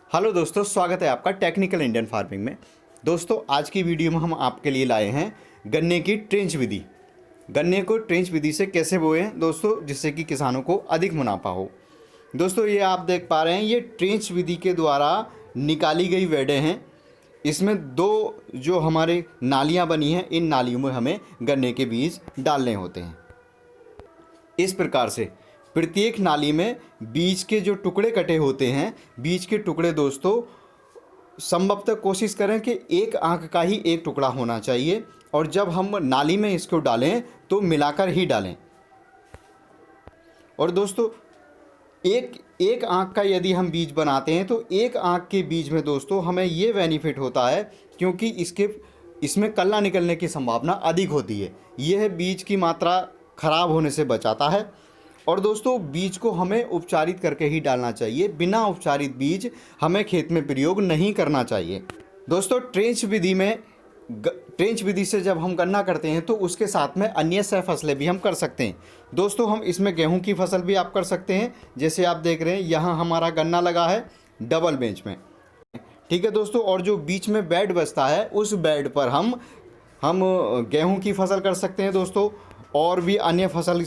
Hello दोस्तों, स्वागत है आपका टेक्निकल इंडियन फार्मिंग में। दोस्तों, आज की वीडियो में हम आपके लिए लाए हैं गन्ने की ट्रेंच विधि। गन्ने को ट्रेंच विधि से कैसे बोएं दोस्तों, जिससे कि किसानों को अधिक मुनाफा हो। दोस्तों, ये आप देख पा रहे हैं, ये ट्रेंच विधि के द्वारा निकाली गई वेडें हैं। इसमें दो जो हमारे नालियाँ बनी हैं, इन नालियों में हमें गन्ने के बीज डालने होते हैं। इस प्रकार से प्रत्येक नाली में बीज के जो टुकड़े कटे होते हैं, बीज के टुकड़े दोस्तों संभवतः कोशिश करें कि एक आंख का ही एक टुकड़ा होना चाहिए, और जब हम नाली में इसको डालें तो मिलाकर ही डालें। और दोस्तों, एक आंख का यदि हम बीज बनाते हैं तो एक आंख के बीज में दोस्तों हमें ये बेनिफिट होता है, क्योंकि इसमें कल्ला निकलने की संभावना अधिक होती है। यह बीज की मात्रा खराब होने से बचाता है। और दोस्तों, बीज को हमें उपचारित करके ही डालना चाहिए। बिना उपचारित बीज हमें खेत में प्रयोग नहीं करना चाहिए। दोस्तों, ट्रेंच विधि से जब हम गन्ना करते हैं तो उसके साथ में अन्य सह फसलें भी हम कर सकते हैं। दोस्तों, हम इसमें गेहूं की फसल भी आप कर सकते हैं। जैसे आप देख रहे हैं, यहाँ हमारा गन्ना लगा है डबल बेंच में, ठीक है दोस्तों। और जो बीच में बेड बचता है, उस बेड पर हम गेहूं की फसल कर सकते हैं दोस्तों। और भी अन्य फसल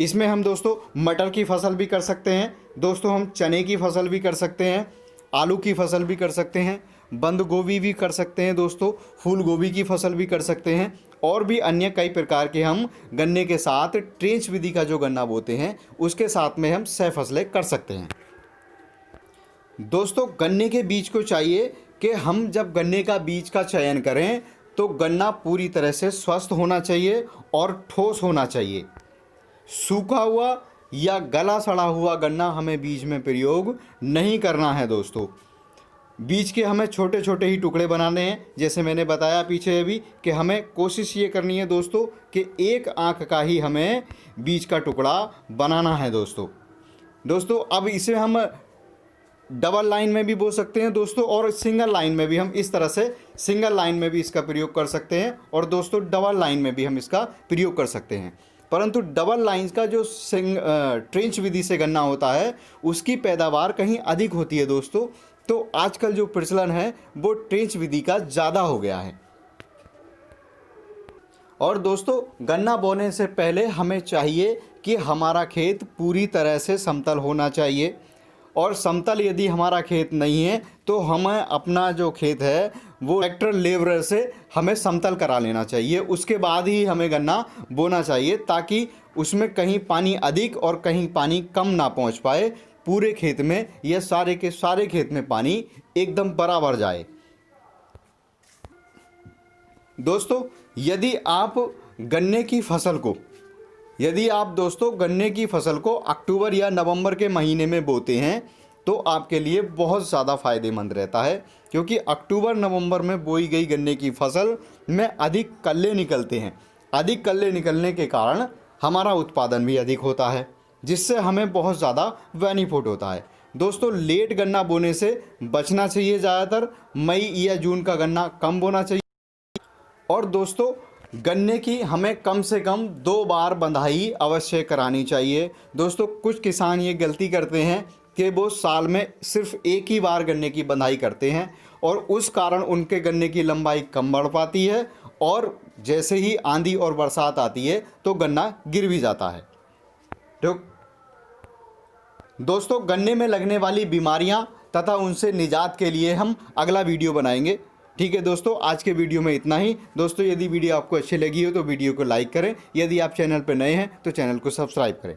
इसमें हम दोस्तों मटर की फसल भी कर सकते हैं दोस्तों। हम चने की फसल भी कर सकते हैं, आलू की फसल भी कर सकते हैं, बंद गोभी भी कर सकते हैं दोस्तों, फूल गोभी की फसल भी कर सकते हैं। और भी अन्य कई प्रकार के हम गन्ने के साथ ट्रेंच विधि का जो गन्ना बोते हैं उसके साथ में हम सह फसलें कर सकते हैं। दोस्तों, गन्ने के बीज को चाहिए कि हम जब गन्ने का बीज का चयन करें तो गन्ना पूरी तरह से स्वस्थ होना चाहिए और ठोस होना चाहिए। सूखा हुआ या गला सड़ा हुआ गन्ना हमें बीज में प्रयोग नहीं करना है दोस्तों। बीज के हमें छोटे छोटे ही टुकड़े बनाने हैं। जैसे मैंने बताया पीछे भी कि हमें कोशिश ये करनी है दोस्तों कि एक आंख का ही हमें बीज का टुकड़ा बनाना है दोस्तों। अब इसे हम डबल लाइन में भी बो सकते हैं दोस्तों, और सिंगल लाइन में भी हम इस तरह से सिंगल लाइन में भी इसका प्रयोग कर सकते हैं, और दोस्तों डबल लाइन में भी हम इसका प्रयोग कर सकते हैं। परंतु डबल लाइंस का जो ट्रेंच विधि से गन्ना होता है उसकी पैदावार कहीं अधिक होती है दोस्तों। तो आजकल जो प्रचलन है वो ट्रेंच विधि का ज़्यादा हो गया है। और दोस्तों, गन्ना बोने से पहले हमें चाहिए कि हमारा खेत पूरी तरह से समतल होना चाहिए। और समतल यदि हमारा खेत नहीं है तो हमें अपना जो खेत है वो ट्रैक्टर लेवलर से हमें समतल करा लेना चाहिए। उसके बाद ही हमें गन्ना बोना चाहिए, ताकि उसमें कहीं पानी अधिक और कहीं पानी कम ना पहुंच पाए। पूरे खेत में या सारे के सारे खेत में पानी एकदम बराबर जाए। दोस्तों, यदि आप दोस्तों गन्ने की फसल को अक्टूबर या नवंबर के महीने में बोते हैं तो आपके लिए बहुत ज़्यादा फ़ायदेमंद रहता है, क्योंकि अक्टूबर नवंबर में बोई गई गन्ने की फसल में अधिक कल्ले निकलते हैं। अधिक कल्ले निकलने के कारण हमारा उत्पादन भी अधिक होता है, जिससे हमें बहुत ज़्यादा बेनिफिट होता है। दोस्तों, लेट गन्ना बोने से बचना चाहिए। ज़्यादातर मई या जून का गन्ना कम बोना चाहिए। और दोस्तों, गन्ने की हमें कम से कम 2 बार बंधाई अवश्य करानी चाहिए। दोस्तों, कुछ किसान ये गलती करते हैं कि वो साल में सिर्फ एक ही बार गन्ने की बंधाई करते हैं, और उस कारण उनके गन्ने की लंबाई कम बढ़ पाती है, और जैसे ही आंधी और बरसात आती है तो गन्ना गिर भी जाता है। तो दोस्तों, गन्ने में लगने वाली बीमारियां तथा उनसे निजात के लिए हम अगला वीडियो बनाएंगे। ठीक है दोस्तों, आज के वीडियो में इतना ही। दोस्तों, यदि वीडियो आपको अच्छी लगी हो तो वीडियो को लाइक करें। यदि आप चैनल पर नए हैं तो चैनल को सब्सक्राइब करें।